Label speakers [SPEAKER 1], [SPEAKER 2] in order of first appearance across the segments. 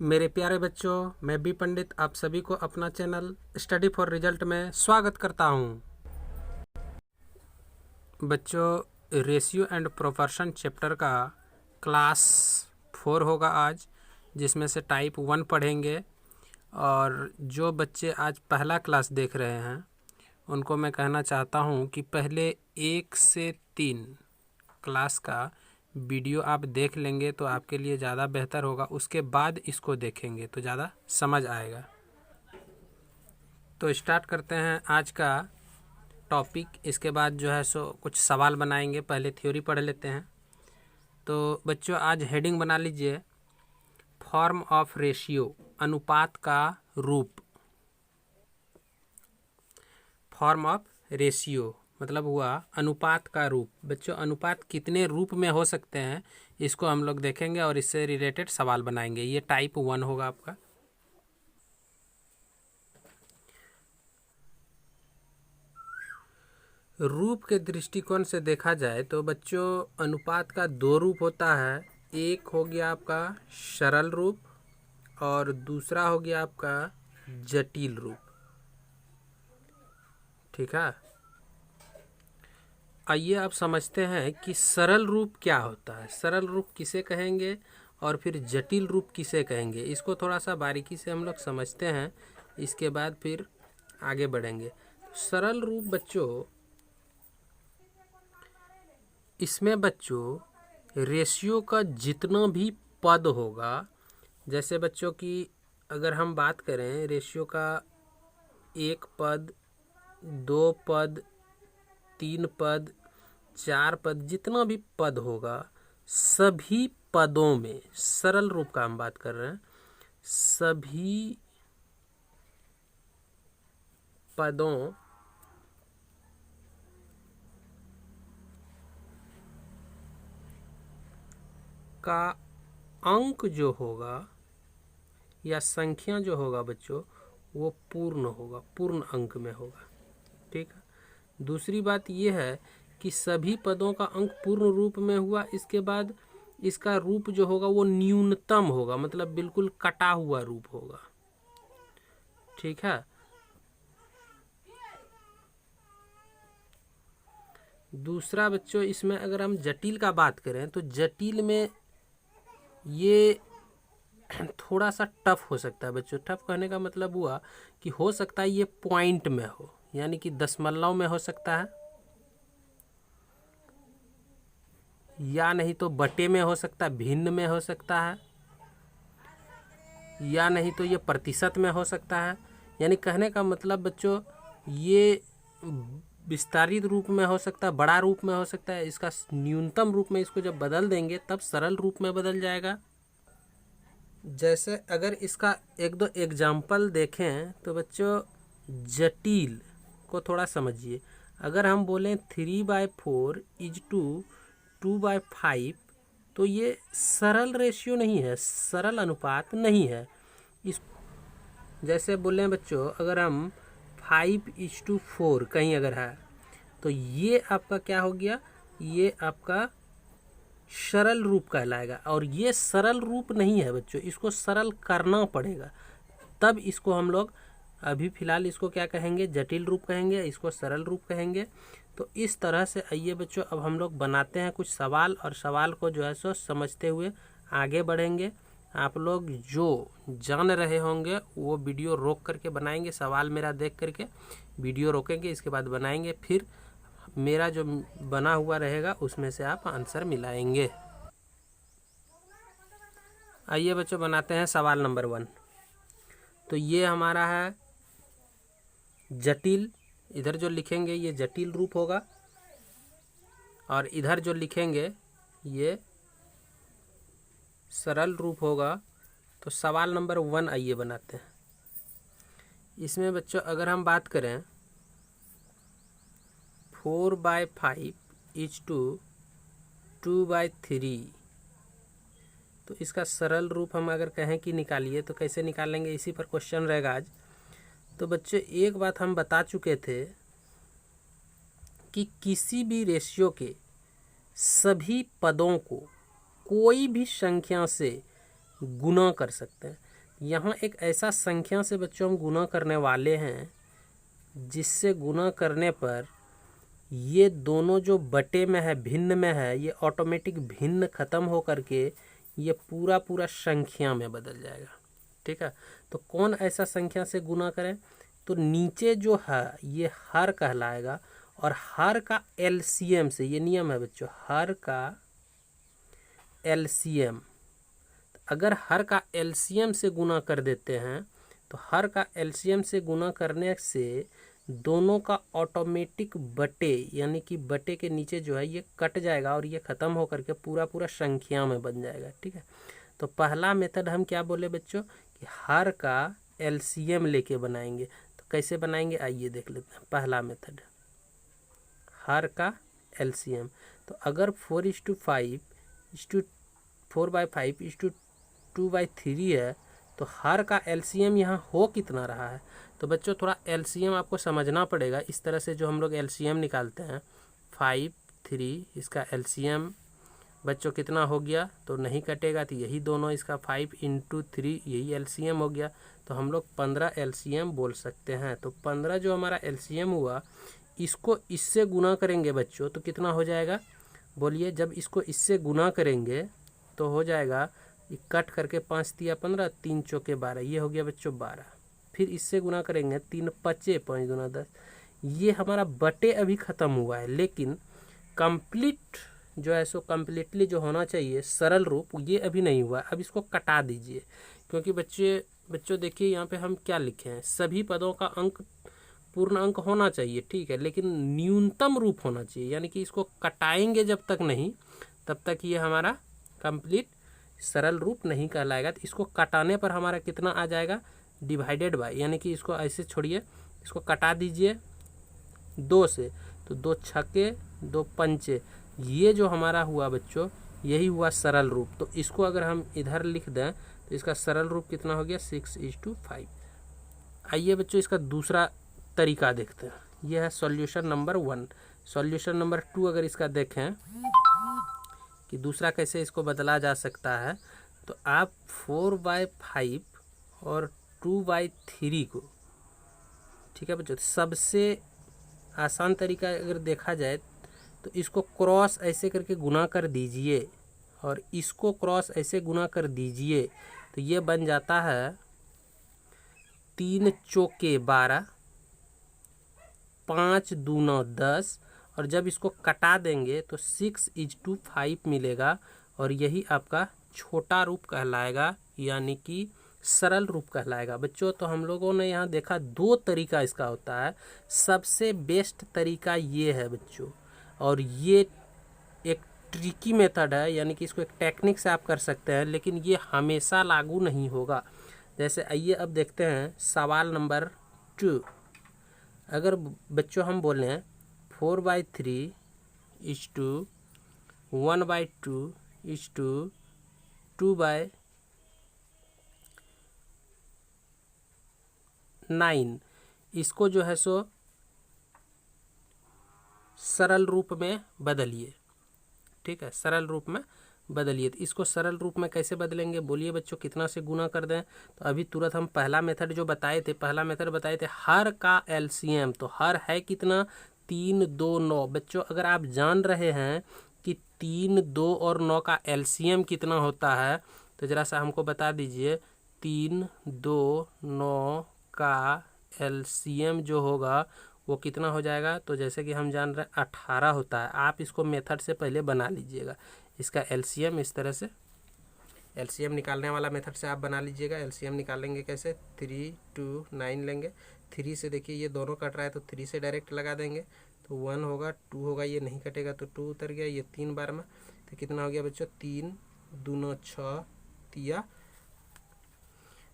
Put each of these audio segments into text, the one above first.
[SPEAKER 1] मेरे प्यारे बच्चों, मैं बी पंडित आप सभी को अपना चैनल स्टडी फॉर रिजल्ट में स्वागत करता हूं। बच्चों, रेशियो एंड प्रोपोर्शन चैप्टर का क्लास 4 होगा आज, जिसमें से टाइप 1 पढ़ेंगे। और जो बच्चे आज पहला क्लास देख रहे हैं उनको मैं कहना चाहता हूं कि पहले 1 से 3 क्लास का वीडियो आप देख लेंगे तो आपके लिए ज़्यादा बेहतर होगा। उसके बाद इसको देखेंगे तो ज़्यादा समझ आएगा। तो स्टार्ट करते हैं आज का टॉपिक। इसके बाद जो है सो कुछ सवाल बनाएंगे। पहले थ्योरी पढ़ लेते हैं। तो बच्चों, आज हेडिंग बना लीजिए, फॉर्म ऑफ रेशियो, अनुपात का रूप। फॉर्म ऑफ रेशियो मतलब हुआ अनुपात का रूप। बच्चों, अनुपात कितने रूप में हो सकते हैं इसको हम लोग देखेंगे और इससे रिलेटेड सवाल बनाएंगे। ये टाइप 1 होगा आपका। रूप के दृष्टिकोण से देखा जाए तो बच्चों, अनुपात का 2 रूप होता है। एक हो गया आपका सरल रूप और दूसरा हो गया आपका जटिल रूप। ठीक है, आइए आप समझते हैं कि सरल रूप क्या होता है, सरल रूप किसे कहेंगे और फिर जटिल रूप किसे कहेंगे। इसको थोड़ा सा बारीकी से हम लोग समझते हैं, इसके बाद फिर आगे बढ़ेंगे। सरल रूप बच्चों, इसमें बच्चों रेशियो का जितना भी पद होगा, जैसे बच्चों की अगर हम बात करें रेशियो का 1 पद, 2 पद, 3 पद, 4 पद, जितना भी पद होगा सभी पदों में, सरल रूप का हम बात कर रहे हैं, सभी पदों का अंक जो होगा या संख्या जो होगा बच्चों, वो पूर्ण होगा, पूर्ण अंक में होगा। ठीक है। दूसरी बात यह है कि सभी पदों का अंक पूर्ण रूप में हुआ, इसके बाद इसका रूप जो होगा वो न्यूनतम होगा, मतलब बिल्कुल कटा हुआ रूप होगा। ठीक है। दूसरा बच्चों, इसमें अगर हम जटिल का बात करें तो जटिल में ये थोड़ा सा टफ हो सकता है बच्चों। टफ कहने का मतलब हुआ कि हो सकता है ये पॉइंट में हो, यानी कि दशमलव में हो सकता है, या नहीं तो बटे में हो सकता है, भिन्न में हो सकता है, या नहीं तो ये प्रतिशत में हो सकता है। यानी कहने का मतलब बच्चों, ये विस्तारित रूप में हो सकता है, बड़ा रूप में हो सकता है। इसका न्यूनतम रूप में इसको जब बदल देंगे तब सरल रूप में बदल जाएगा। जैसे अगर इसका 1-2 एग्जाम्पल देखें तो बच्चों, जटिल को थोड़ा समझिए। अगर हम बोलें 3/4 इज टू 2/5, तो ये सरल रेशियो नहीं है, सरल अनुपात नहीं है। इस जैसे बोले बच्चों, अगर हम 5:4 कहीं अगर है तो ये आपका क्या हो गया, ये आपका सरल रूप कहलाएगा। और ये सरल रूप नहीं है बच्चों, इसको सरल करना पड़ेगा, तब इसको हम लोग अभी फ़िलहाल इसको क्या कहेंगे, जटिल रूप कहेंगे, इसको सरल रूप कहेंगे। तो इस तरह से आइए बच्चों, अब हम लोग बनाते हैं कुछ सवाल, और सवाल को जो है सो समझते हुए आगे बढ़ेंगे। आप लोग जो जान रहे होंगे वो वीडियो रोक करके बनाएंगे, सवाल मेरा देख करके वीडियो रोकेंगे, इसके बाद बनाएंगे, फिर मेरा जो बना हुआ रहेगा उसमें से आप आंसर मिलाएंगे। आइए बच्चों, बनाते हैं सवाल नंबर 1। तो ये हमारा है जटिल, इधर जो लिखेंगे ये जटिल रूप होगा, और इधर जो लिखेंगे ये सरल रूप होगा। तो सवाल नंबर 1 आइए बनाते हैं। इसमें बच्चों अगर हम बात करें 4/5 इज टू 2/3, तो इसका सरल रूप हम अगर कहें कि निकालिए तो कैसे निकालेंगे, इसी पर क्वेश्चन रहेगा आज। तो बच्चों, एक बात हम बता चुके थे कि किसी भी रेशियो के सभी पदों को कोई भी संख्या से गुना कर सकते हैं। यहाँ एक ऐसा संख्या से बच्चों हम गुना करने वाले हैं जिससे गुना करने पर ये दोनों जो बटे में है, भिन्न में है, ये ऑटोमेटिक भिन्न खत्म हो करके ये पूरा पूरा संख्या में बदल जाएगा। ठीक है, तो कौन ऐसा संख्या से गुना करें? तो नीचे जो है ये हर कहलाएगा और हर का एलसीएम से, ये नियम है बच्चों, हर का एलसीएम, अगर हर का एलसीएम से गुना कर देते हैं तो हर का एलसीएम से गुना करने से दोनों का ऑटोमेटिक बटे, यानी कि बटे के नीचे जो है ये कट जाएगा और ये ख़त्म होकर के पूरा पूरा संख्या में बन जाएगा। ठीक है, तो पहला मेथड हम क्या बोले बच्चों कि हर का एलसीएम लेके बनाएंगे। तो कैसे बनाएंगे आइए देख लेते हैं। पहला मेथड हर का एलसीएम, तो अगर 4:5 4/5 है तो हर का एलसीएम यहाँ हो कितना रहा है? तो बच्चों थोड़ा एलसीएम आपको समझना पड़ेगा। इस तरह से जो हम लोग एलसीएम निकालते हैं 5, 3, इसका एलसीएम बच्चों कितना हो गया? तो नहीं कटेगा, तो यही दोनों इसका 5 × 3 यही एलसीएम हो गया। तो हम लोग 15 एलसीएम बोल सकते हैं। तो 15 जो हमारा एलसीएम हुआ, इसको इससे गुना करेंगे बच्चों तो कितना हो जाएगा? बोलिए, जब इसको इससे गुना करेंगे तो हो जाएगा, ये कट करके 5 × 15, 3 × 4 12, ये हो गया बच्चों 12। फिर इससे गुना करेंगे 3 × 5 5 × 10। ये हमारा बटे अभी ख़त्म हुआ है, लेकिन कंप्लीट जो है सो कम्प्लीटली जो होना चाहिए सरल रूप, ये अभी नहीं हुआ। अब इसको कटा दीजिए, क्योंकि बच्चों देखिए यहाँ पे हम क्या लिखे हैं, सभी पदों का अंक पूर्ण अंक होना चाहिए, ठीक है, लेकिन न्यूनतम रूप होना चाहिए। यानी कि इसको कटाएंगे जब तक नहीं, तब तक ये हमारा कंप्लीट सरल रूप नहीं कहलाएगा। तो इसको कटाने पर हमारा कितना आ जाएगा? डिवाइडेड बाय, यानी कि इसको ऐसे छोड़िए, इसको कटा दीजिए 2 से, तो 2 छक्के 2 पंचे, ये जो हमारा हुआ बच्चों यही हुआ सरल रूप। तो इसको अगर हम इधर लिख दें तो इसका सरल रूप कितना हो गया? 6:5। आइए बच्चों इसका दूसरा तरीका देखते हैं। यह है सॉल्यूशन नंबर 1। सॉल्यूशन नंबर 2 अगर इसका देखें कि दूसरा कैसे इसको बदला जा सकता है, तो आप 4/5 और 2/3 को, ठीक है बच्चों, सबसे आसान तरीका अगर देखा जाए तो इसको क्रॉस ऐसे करके गुना कर दीजिए और इसको क्रॉस ऐसे गुना कर दीजिए, तो ये बन जाता है 3 × 12, 5 दूना 10, और जब इसको कटा देंगे तो 6:5 मिलेगा और यही आपका छोटा रूप कहलाएगा, यानी कि सरल रूप कहलाएगा बच्चों। तो हम लोगों ने यहाँ देखा 2 तरीका इसका होता है। सबसे बेस्ट तरीका ये है बच्चों, और ये एक ट्रिकी मेथड है, यानी कि इसको एक टेक्निक से आप कर सकते हैं, लेकिन ये हमेशा लागू नहीं होगा। जैसे आइए अब देखते हैं सवाल नंबर 2। अगर बच्चों हम बोले हैं 4/3 = 1/2 = 2/9, इसको जो है सो सरल रूप में बदलिए। ठीक है, सरल रूप में बदलिए। तो इसको सरल रूप में कैसे बदलेंगे? बोलिए बच्चों, कितना से गुना कर दें? तो अभी तुरंत हम पहला मेथड जो बताए थे, हर का एलसीएम। तो हर है कितना? 3, 2, 9। बच्चों अगर आप जान रहे हैं कि 3, 2 और 9 का एलसीएम कितना होता है, तो ज़रा सा हमको बता दीजिए। 3, 2, 9 का एलसीएम जो होगा वो कितना हो जाएगा? तो जैसे कि हम जान रहे हैं 18 होता है। आप इसको मेथड से पहले बना लीजिएगा, इसका एलसीएम इस तरह से, एलसीएम निकालने वाला मेथड से आप बना लीजिएगा। एलसीएम निकालेंगे कैसे? 3, 2, 9 लेंगे। 3 से देखिए ये दोनों कट रहा है तो 3 से डायरेक्ट लगा देंगे, तो 1 होगा, 2 होगा, ये नहीं कटेगा तो 2 उतर गया, ये 3 बार में, तो कितना हो गया बच्चों? 3 दूना 6 तिया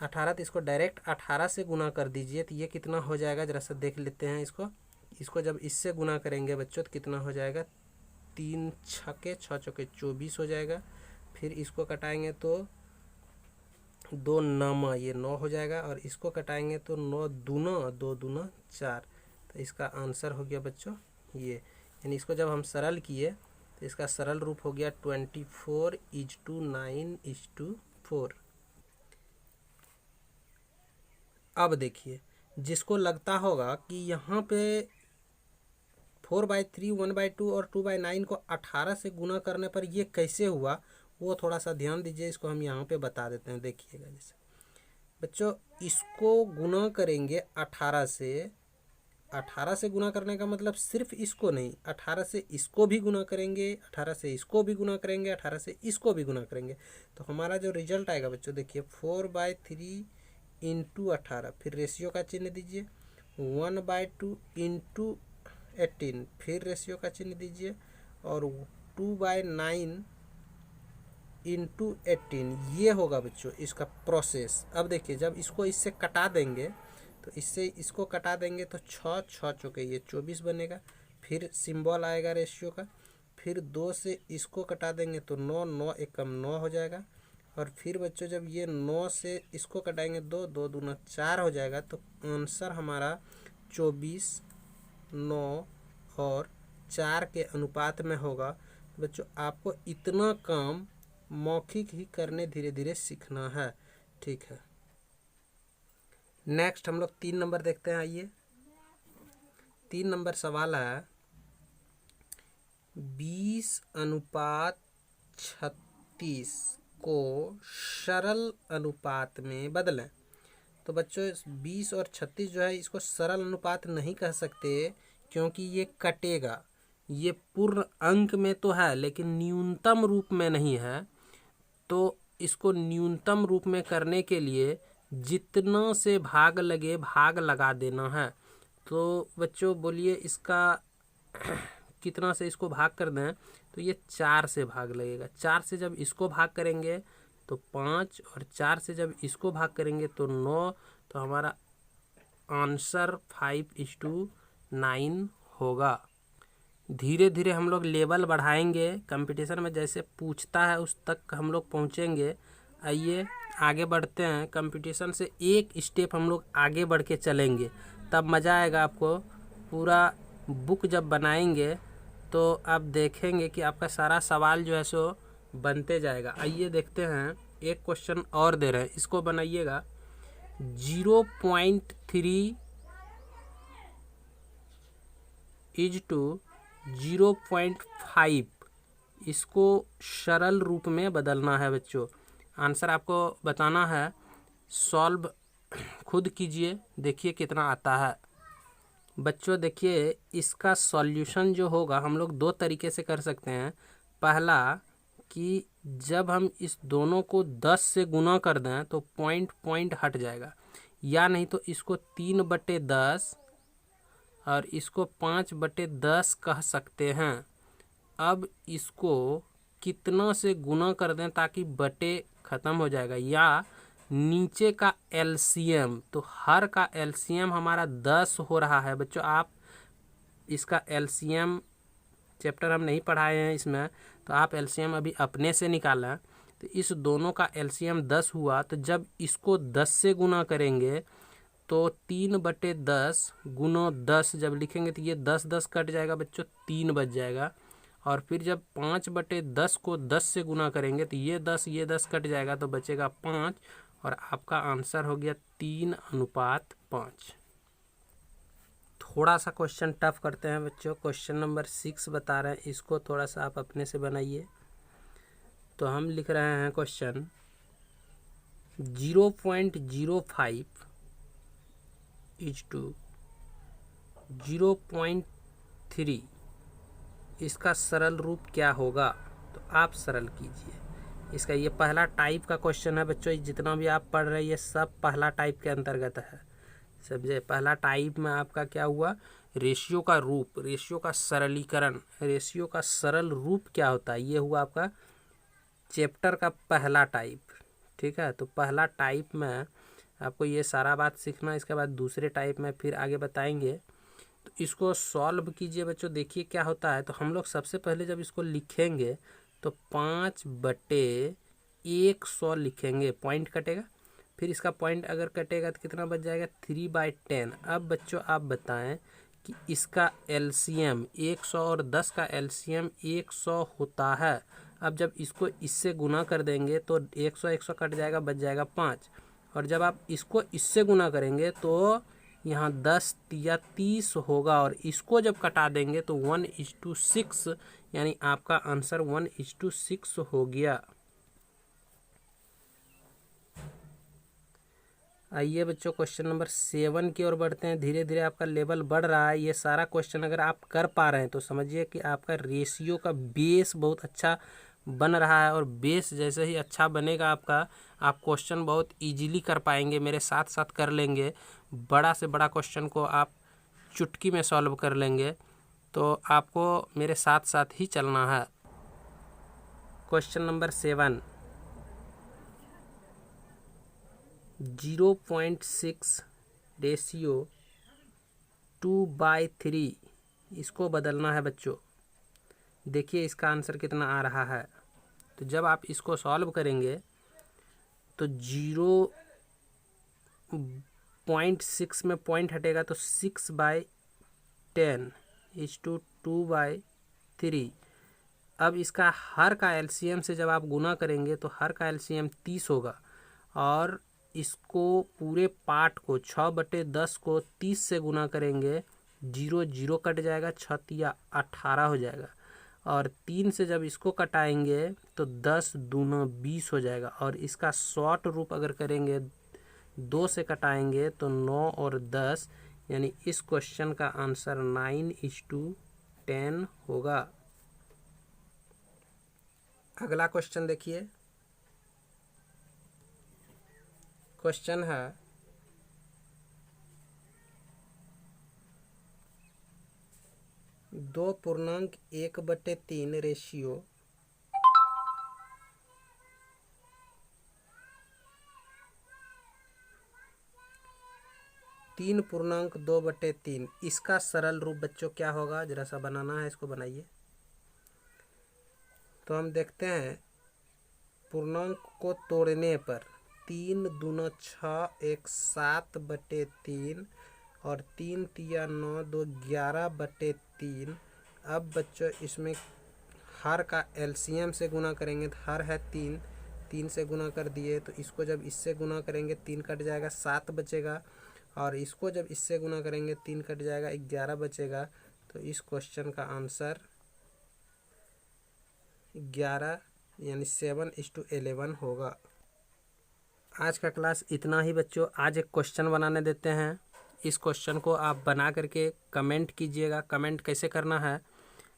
[SPEAKER 1] 18। तो इसको डायरेक्ट 18 से गुना कर दीजिए, तो ये कितना हो जाएगा? जरा सा देख लेते हैं इसको जब इससे गुना करेंगे बच्चों तो कितना हो जाएगा? 3 छक्के 6 चौके 24 हो जाएगा। फिर इसको कटाएंगे तो 2 9, ये 9 हो जाएगा, और इसको कटाएंगे तो 9 दूना 2 दूना 4। तो इसका आंसर हो गया बच्चों ये, यानी इसको जब हम सरल किए तो इसका सरल रूप हो गया 24:9:4। अब देखिए, जिसको लगता होगा कि यहाँ पे 4/3, 1/2 और 2/9 को 18 से गुना करने पर ये कैसे हुआ, वो थोड़ा सा ध्यान दीजिए। इसको हम यहाँ पे बता देते हैं। देखिएगा, जैसे बच्चों इसको गुना करेंगे 18 से। 18 से गुना करने का मतलब सिर्फ इसको नहीं, 18 से इसको भी गुना करेंगे, 18 से इसको भी गुना करेंगे, 18 से इसको भी गुना करेंगे। तो हमारा जो रिजल्ट आएगा बच्चों, देखिए 4/3 इंटू 18, फिर रेशियो का चिन्ह दीजिए, 1/2 इंटू 18, फिर रेशियो का चिन्ह दीजिए, और 2/9 इंटू 18। ये होगा बच्चों इसका प्रोसेस। अब देखिए, जब इसको इससे कटा देंगे, तो इससे इसको कटा देंगे तो 6 6 चौके ये 24 बनेगा। फिर सिंबल आएगा रेशियो का। फिर 2 से इसको कटा देंगे तो 9 9 एकम 9 हो जाएगा। और फिर बच्चों जब ये 9 से इसको कटाएंगे 2 2 दूना 4 हो जाएगा। तो आंसर हमारा 24, 9 और 4 के अनुपात में होगा। बच्चों आपको इतना काम मौखिक ही करने धीरे धीरे सीखना है। ठीक है, नेक्स्ट हम लोग 3 नंबर देखते हैं। आइए, 3 नंबर सवाल है 20:36 को सरल अनुपात में बदलें। तो बच्चों 20 और 36 जो है इसको सरल अनुपात नहीं कह सकते, क्योंकि ये कटेगा। ये पूर्ण अंक में तो है लेकिन न्यूनतम रूप में नहीं है। तो इसको न्यूनतम रूप में करने के लिए जितना से भाग लगे भाग लगा देना है। तो बच्चों बोलिए इसका कितना से इसको भाग कर दें, तो ये 4 से भाग लगेगा। 4 से जब इसको भाग करेंगे तो 5, और 4 से जब इसको भाग करेंगे तो 9। तो हमारा आंसर 5:9 होगा। धीरे धीरे हम लोग लेवल बढ़ाएंगे, कंपटीशन में जैसे पूछता है उस तक हम लोग पहुँचेंगे। आइए आगे बढ़ते हैं। कंपटीशन से एक स्टेप हम लोग आगे बढ़ के चलेंगे, तब मज़ा आएगा आपको। पूरा बुक जब बनाएंगे तो आप देखेंगे कि आपका सारा सवाल जो है सो बनते जाएगा। आइए देखते हैं, एक क्वेश्चन और दे रहे हैं, इसको बनाइएगा। 0.3 इज टू 0.5, इसको सरल रूप में बदलना है बच्चों। आंसर आपको बताना है, सॉल्व खुद कीजिए, देखिए कितना आता है। बच्चों देखिए, इसका सॉल्यूशन जो होगा हम लोग 2 तरीके से कर सकते हैं। पहला कि जब हम इस दोनों को 10 से गुना कर दें तो पॉइंट पॉइंट हट जाएगा, या नहीं तो इसको 3/10 और इसको 5/10 कह सकते हैं। अब इसको कितना से गुना कर दें ताकि बटे ख़त्म हो जाएगा, या नीचे का एलसीएम, तो हर का एलसीएम हमारा 10 हो रहा है। बच्चों आप इसका एलसीएम चैप्टर हम नहीं पढ़ाए हैं इसमें, तो आप एलसीएम अभी अपने से निकालें। तो इस दोनों का एलसीएम 10 हुआ, तो जब इसको 10 से गुना करेंगे तो 3/10 गुना 10 जब लिखेंगे तो ये 10 10 कट जाएगा बच्चों, 3 बच जाएगा। और फिर जब 5/10 को 10 से गुना करेंगे तो ये 10 कट जाएगा, तो बचेगा 5, और आपका आंसर हो गया 3:5। थोड़ा सा क्वेश्चन टफ करते हैं बच्चों। क्वेश्चन नंबर 6 बता रहे हैं, इसको थोड़ा सा आप अपने से बनाइए। तो हम लिख रहे हैं क्वेश्चन 0.05 इज टू 0.3, इसका सरल रूप क्या होगा। तो आप सरल कीजिए इसका। ये पहला टाइप का क्वेश्चन है बच्चों, जितना भी आप पढ़ रहे हैं ये सब पहला टाइप के अंतर्गत है, समझे। पहला टाइप में आपका क्या हुआ, रेशियो का रूप, रेशियो का सरलीकरण, रेशियो का सरल रूप क्या होता है, ये हुआ आपका चैप्टर का पहला टाइप। ठीक है, तो पहला टाइप में आपको ये सारा बात सीखना। इसके बाद दूसरे टाइप में फिर आगे बताएंगे। तो इसको सॉल्व कीजिए बच्चों, देखिए क्या होता है। तो हम लोग सबसे पहले जब इसको लिखेंगे तो 5/100 लिखेंगे, पॉइंट कटेगा। फिर इसका पॉइंट अगर कटेगा तो कितना बच जाएगा, 3/10। अब बच्चों आप बताएं कि इसका एलसीएम 100 और 10 का एलसीएम 100 होता है। अब जब इसको इससे गुना कर देंगे तो 100 100 कट जाएगा, बच जाएगा 5, और जब आप इसको इससे गुना करेंगे तो यहाँ 10 या 30 होगा, और इसको जब कटा देंगे तो 1:6, यानी आपका आंसर 1:6 हो गया। आइए बच्चों क्वेश्चन नंबर 7 की ओर बढ़ते हैं। धीरे धीरे आपका लेवल बढ़ रहा है। ये सारा क्वेश्चन अगर आप कर पा रहे हैं तो समझिए कि आपका रेशियो का बेस बहुत अच्छा बन रहा है, और बेस जैसे ही अच्छा बनेगा आपका, आप क्वेश्चन बहुत इजीली कर पाएंगे, मेरे साथ साथ कर लेंगे। बड़ा से बड़ा क्वेश्चन को आप चुटकी में सॉल्व कर लेंगे। तो आपको मेरे साथ साथ ही चलना है। क्वेश्चन नंबर 7, 0.6 रेशियो 2/3, इसको बदलना है बच्चों। देखिए इसका आंसर कितना आ रहा है। तो जब आप इसको सॉल्व करेंगे तो 0.6 में पॉइंट हटेगा तो 6/10 इज टू 2/3। अब इसका हर का एलसीएम से जब आप गुना करेंगे तो हर का एलसीएम 30 होगा, और इसको पूरे पार्ट को 6/10 को 30 से गुना करेंगे, 0 0 कट जाएगा, 6 या 18 हो जाएगा, और 3 से जब इसको कटाएंगे तो 10 दूना 20 हो जाएगा। और इसका शॉर्ट रूप अगर करेंगे 2 से कटाएंगे तो 9 और 10, यानी इस क्वेश्चन का आंसर 9:10 होगा। अगला क्वेश्चन देखिए। क्वेश्चन है 2.1/3 रेशियो 3.2/3। इसका सरल रूप बच्चों क्या होगा, जरा सा बनाना है, इसको बनाइए। तो हम देखते हैं पूर्णांक को तोड़ने पर 3 दूना 6, 1 7/3, और 3 तिया 9, 2 11/3। अब बच्चों इसमें हर का एलसीएम से गुना करेंगे तो हर है 3, 3 से गुना कर दिए, तो इसको जब इससे गुना करेंगे 3 कट जाएगा, 7 बचेगा, और इसको जब इससे गुना करेंगे 3 कट जाएगा, 11 बचेगा। तो इस क्वेश्चन का आंसर 11 यानी 7:11 होगा। आज का क्लास इतना ही बच्चों। आज एक क्वेश्चन बनाने देते हैं। इस क्वेश्चन को आप बना करके कमेंट कीजिएगा। कमेंट कैसे करना है,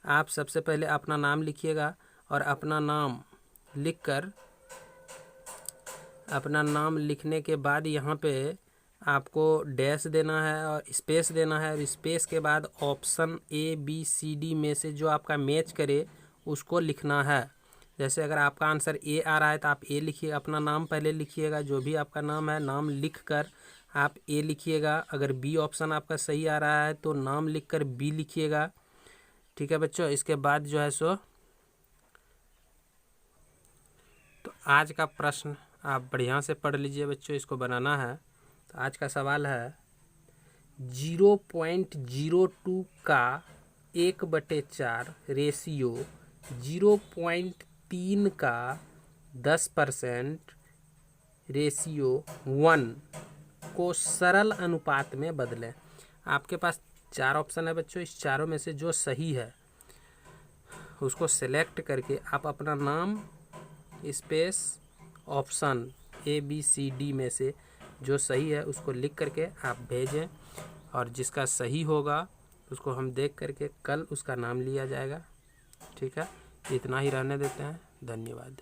[SPEAKER 1] आप सबसे पहले अपना नाम लिखिएगा, और अपना नाम लिखकर, अपना नाम लिखने के बाद यहाँ पे आपको डैश देना है और स्पेस देना है, और स्पेस के बाद ऑप्शन ABCD में से जो आपका मैच करे उसको लिखना है। जैसे अगर आपका आंसर A आ रहा है तो आप A लिखिए, अपना नाम पहले लिखिएगा, जो भी आपका नाम है नाम लिखकर आप A लिखिएगा। अगर B ऑप्शन आपका सही आ रहा है तो नाम लिखकर B लिखिएगा। ठीक है बच्चों। इसके बाद जो है सो तो आज का प्रश्न आप बढ़िया से पढ़ लीजिए बच्चों, इसको बनाना है। तो आज का सवाल है 0.02 का 1/4 रेशियो 0.3 का 10% रेशियो 1 को सरल अनुपात में बदलें। आपके पास 4 ऑप्शन है बच्चों। इस चारों में से जो सही है उसको सेलेक्ट करके आप अपना नाम स्पेस ऑप्शन ABCD में से जो सही है उसको लिख करके आप भेजें, और जिसका सही होगा उसको हम देख करके कल उसका नाम लिया जाएगा। ठीक है, इतना ही रहने देते हैं। धन्यवाद।